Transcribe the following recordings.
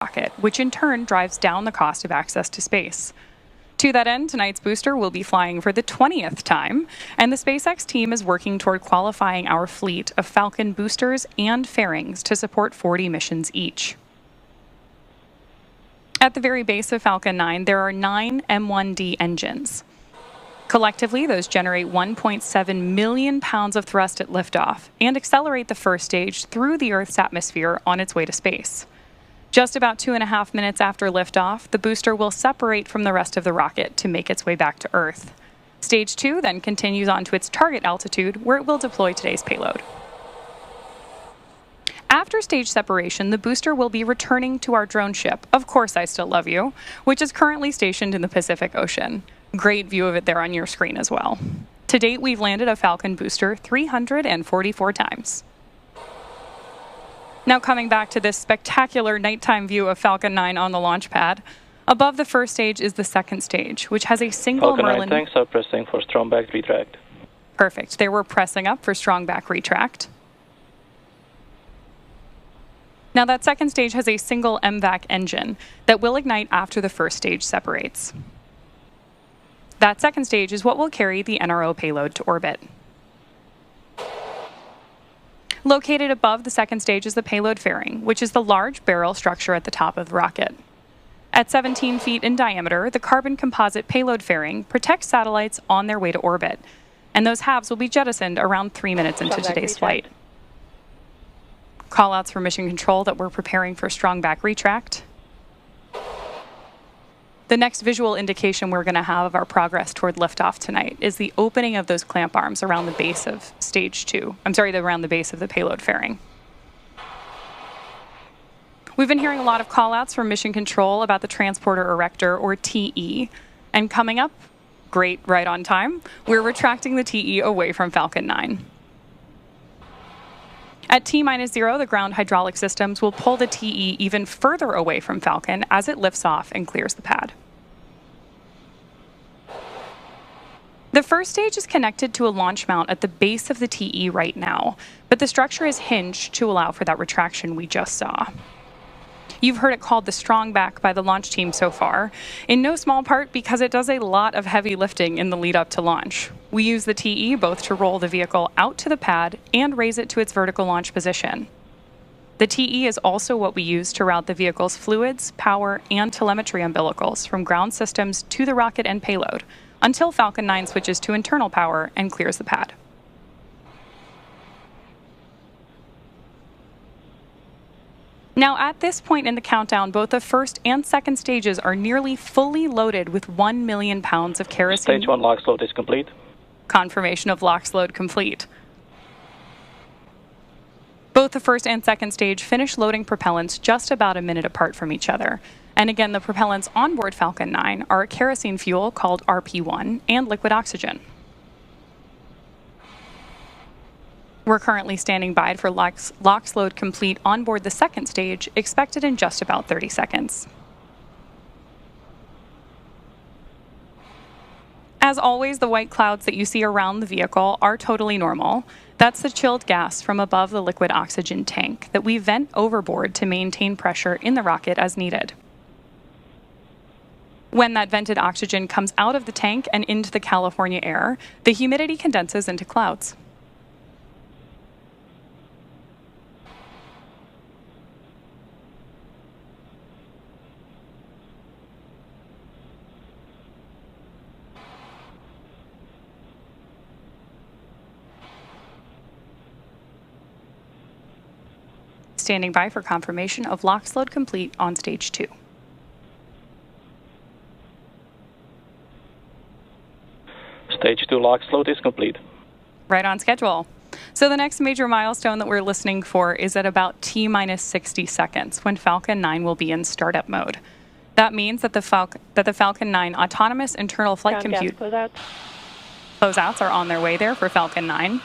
rocket, which in turn drives down the cost of access to space. To that end, tonight's booster will be flying for the 20th time, and the SpaceX team is working toward qualifying our fleet of Falcon boosters and fairings to support 40 missions each. At the very base of Falcon 9, there are 9 M1D engines. Collectively, those generate 1.7 million pounds of thrust at liftoff and accelerate the first stage through the Earth's atmosphere on its way to space. Just about 2.5 minutes after liftoff, the booster will separate from the rest of the rocket to make its way back to Earth. Stage 2 then continues on to its target altitude, where it will deploy today's payload. After stage separation, the booster will be returning to our drone ship, Of Course I Still Love You, which is currently stationed in the Pacific Ocean. Great view of it there on your screen as well. To date, we've landed a Falcon booster 344 times. Now coming back to this spectacular nighttime view of Falcon 9 on the launch pad, above the first stage is the second stage, which has a single Falcon Merlin... 9 tanks are pressing for strong back retract. Perfect. They were pressing up for strong back retract. Now that second stage has a single MVAC engine that will ignite after the first stage separates. That second stage is what will carry the NRO payload to orbit. Located above the second stage is the payload fairing, which is the large barrel structure at the top of the rocket. At 17 feet in diameter, the carbon composite payload fairing protects satellites on their way to orbit, and those halves will be jettisoned around 3 minutes into today's flight. Callouts for mission control that we're preparing for strong back retract. The next visual indication we're going to have of our progress toward liftoff tonight is the opening of those clamp arms around the base of stage 2. Around the base of the payload fairing. We've been hearing a lot of callouts from mission control about the transporter erector, or TE. And coming up, great, right on time, we're retracting the TE away from Falcon 9. At T-0, the ground hydraulic systems will pull the TE even further away from Falcon as it lifts off and clears the pad. The first stage is connected to a launch mount at the base of the TE right now, but the structure is hinged to allow for that retraction we just saw. You've heard it called the strong back by the launch team so far, in no small part because it does a lot of heavy lifting in the lead up to launch. We use the TE both to roll the vehicle out to the pad and raise it to its vertical launch position. The TE is also what we use to route the vehicle's fluids, power, and telemetry umbilicals from ground systems to the rocket and payload, until Falcon 9 switches to internal power and clears the pad. Now, at this point in the countdown, both the first and second stages are nearly fully loaded with 1 million pounds of kerosene. Stage 1 LOX load is complete. Confirmation of LOX load complete. Both the first and second stage finish loading propellants just about a minute apart from each other. And again, the propellants on board Falcon 9 are a kerosene fuel called RP1 and liquid oxygen. We're currently standing by for LOX load complete on board the second stage, expected in just about 30 seconds. As always, the white clouds that you see around the vehicle are totally normal. That's the chilled gas from above the liquid oxygen tank that we vent overboard to maintain pressure in the rocket as needed. When that vented oxygen comes out of the tank and into the California air, the humidity condenses into clouds. Standing by for confirmation of LOX load complete on stage 2. Stage 2 LOX load is complete. Right on schedule. So the next major milestone that we're listening for is at about T-minus 60 seconds when Falcon 9 will be in startup mode. That means that the Falcon 9 autonomous internal flight compute closeouts are on their way there for Falcon 9.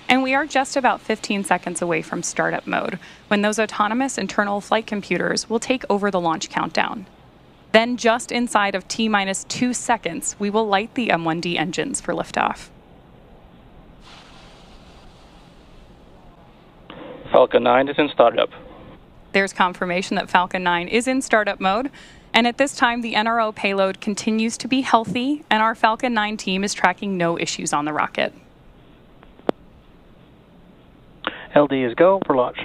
And we are just about 15 seconds away from startup mode, when those autonomous internal flight computers will take over the launch countdown. Then just inside of T-minus 2 seconds, we will light the M1D engines for liftoff. Falcon 9 is in startup. There's confirmation that Falcon 9 is in startup mode. And at this time, the NRO payload continues to be healthy, and our Falcon 9 team is tracking no issues on the rocket. LD is go for launch.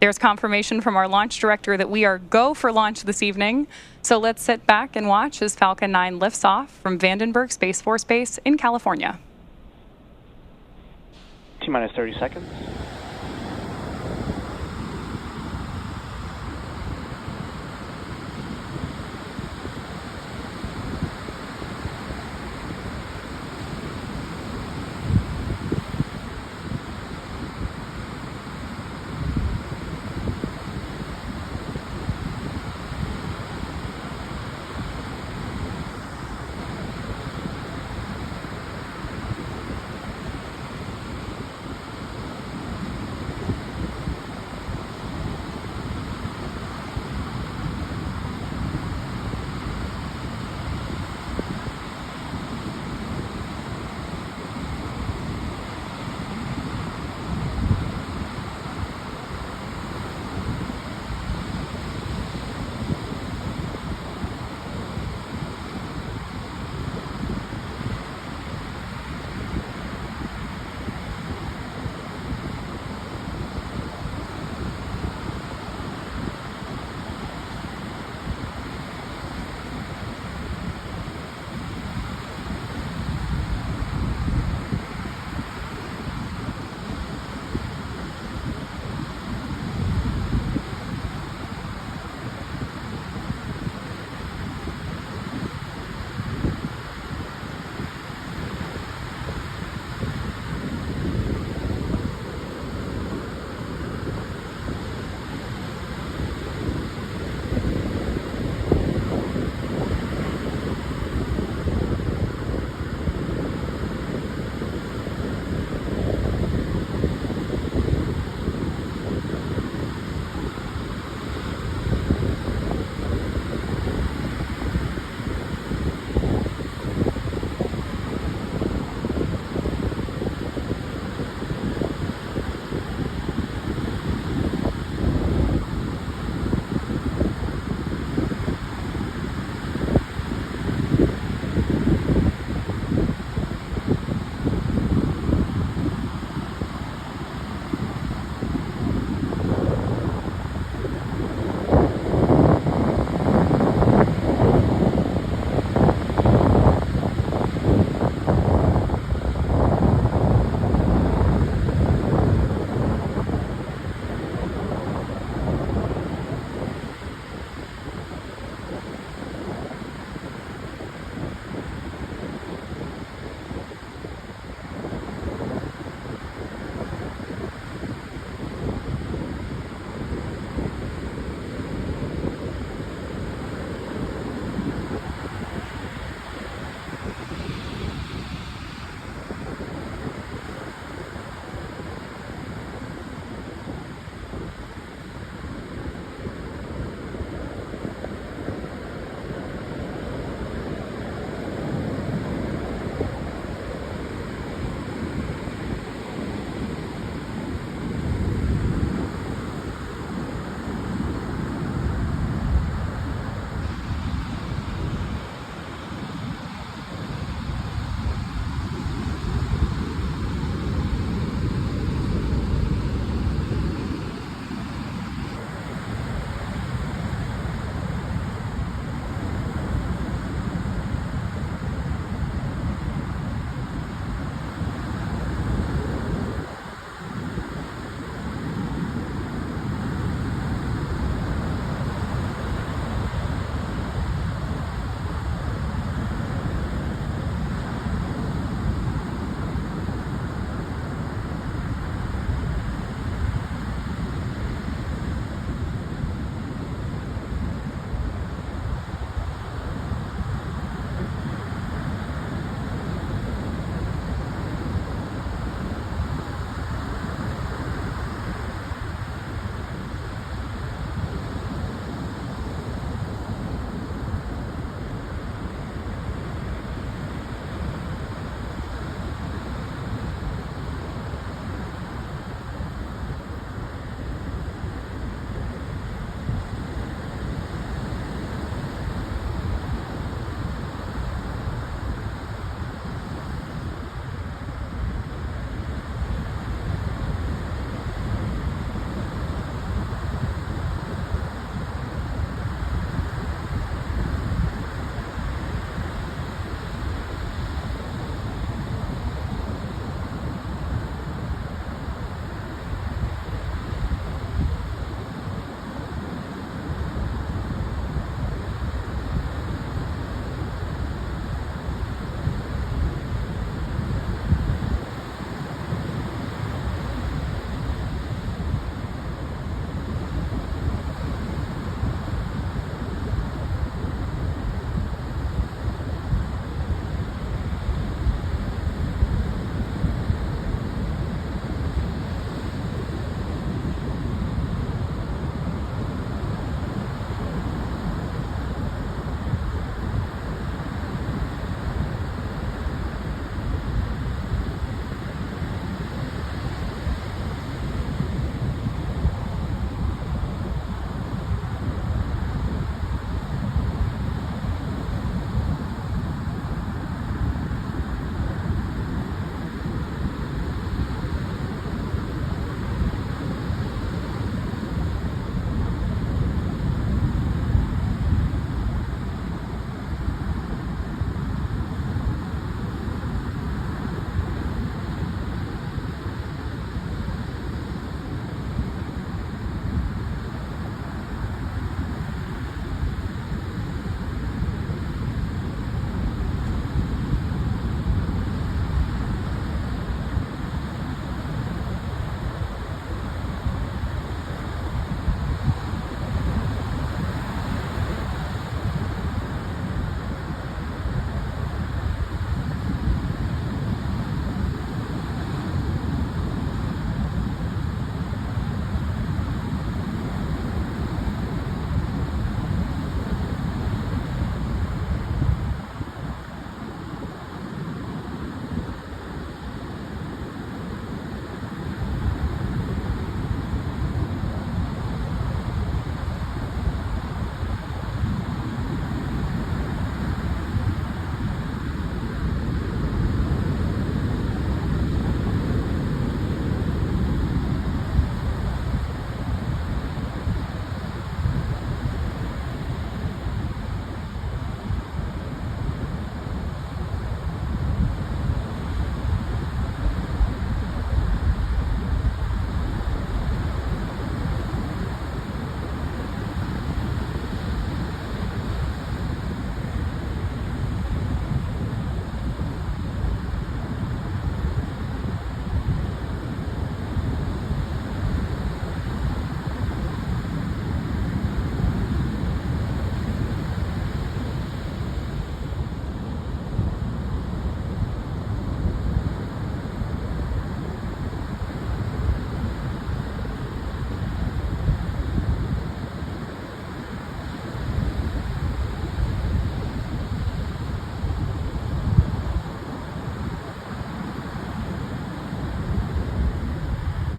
There's confirmation from our launch director that we are go for launch this evening. So let's sit back and watch as Falcon 9 lifts off from Vandenberg Space Force Base in California. T-minus 30 seconds.